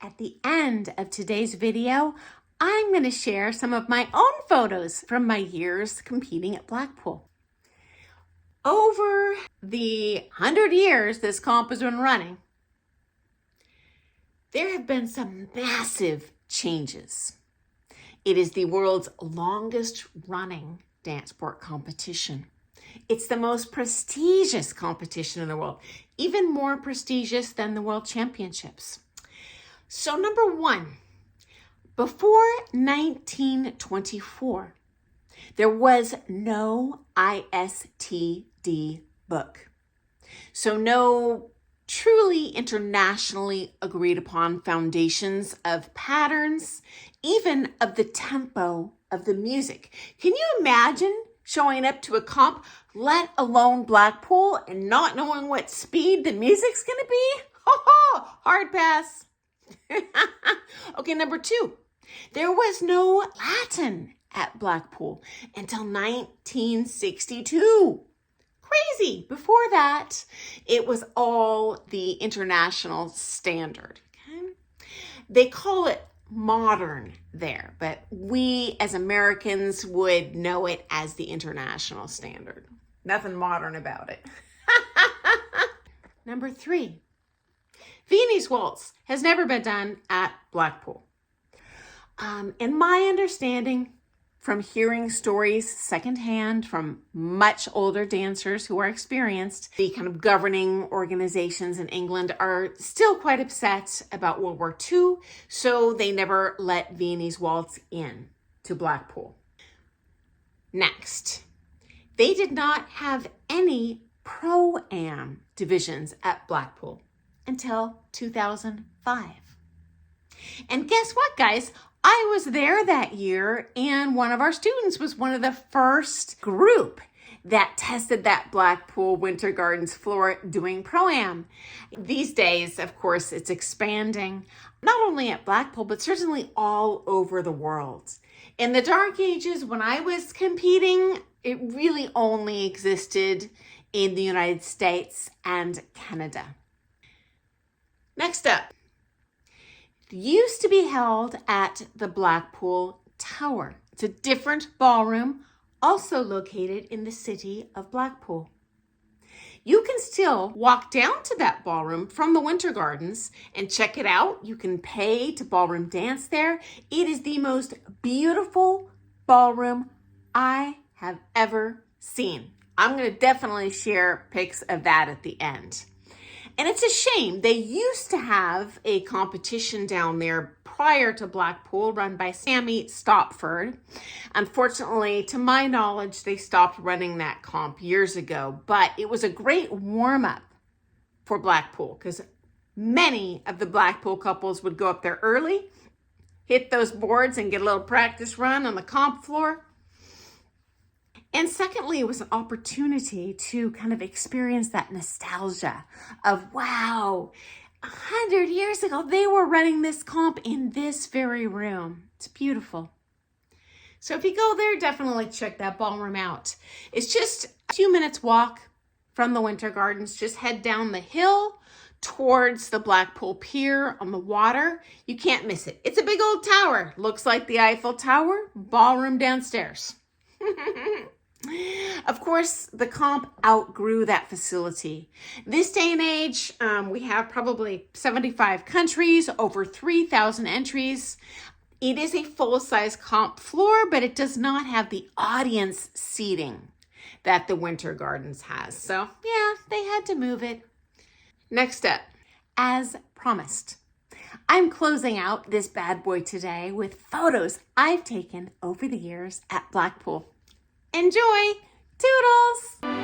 At the end of today's video, I'm going to share some of my own photos from my years competing at Blackpool. Over the 100 years this comp has been running, there have been some massive changes. It is the world's longest running dance sport competition. It's the most prestigious competition in the world, even more prestigious than the World Championships. So number one, before 1924, there was no ISTD book. So no truly internationally agreed upon foundations of patterns, even of the tempo of the music. Can you imagine showing up to a comp, let alone Blackpool, and not knowing what speed the music's gonna be? Hard pass. Okay, number two, there was no Latin at Blackpool until 1962. Crazy. Before that, it was all the international standard. Okay? They call it modern there, but we as Americans would know it as the international standard. Nothing modern about it. Number three, Viennese waltz has never been done at Blackpool. In my understanding, from hearing stories secondhand from much older dancers who are experienced, the kind of governing organizations in England are still quite upset about World War II, so they never let Viennese waltz in to Blackpool. Next, they did not have any pro-am divisions at Blackpool until 2005. And guess what, guys? I was there that year, and one of our students was one of the first group that tested that Blackpool Winter Gardens floor doing pro-am. These days, of course, it's expanding, not only at Blackpool, but certainly all over the world. In the dark ages, when I was competing, it really only existed in the United States and Canada. Next up, it used to be held at the Blackpool Tower. It's a different ballroom, also located in the city of Blackpool. You can still walk down to that ballroom from the Winter Gardens and check it out. You can pay to ballroom dance there. It is the most beautiful ballroom I have ever seen. I'm going to definitely share pics of that at the end. And it's a shame. They used to have a competition down there prior to Blackpool run by Sammy Stopford. Unfortunately, to my knowledge, they stopped running that comp years ago, but it was a great warm-up for Blackpool because many of the Blackpool couples would go up there early, hit those boards and get a little practice run on the comp floor. And secondly, it was an opportunity to kind of experience that nostalgia of, wow, 100 years ago, they were running this comp in this very room. It's beautiful. So if you go there, definitely check that ballroom out. It's just a few minutes walk from the Winter Gardens. Just head down the hill towards the Blackpool Pier on the water. You can't miss it. It's a big old tower. Looks like the Eiffel Tower. Ballroom downstairs. Of course, the comp outgrew that facility. This day and age, we have probably 75 countries, over 3,000 entries. It is a full-size comp floor, but it does not have the audience seating that the Winter Gardens has. So, yeah, they had to move it. Next up, as promised, I'm closing out this bad boy today with photos I've taken over the years at Blackpool. Enjoy! Toodles!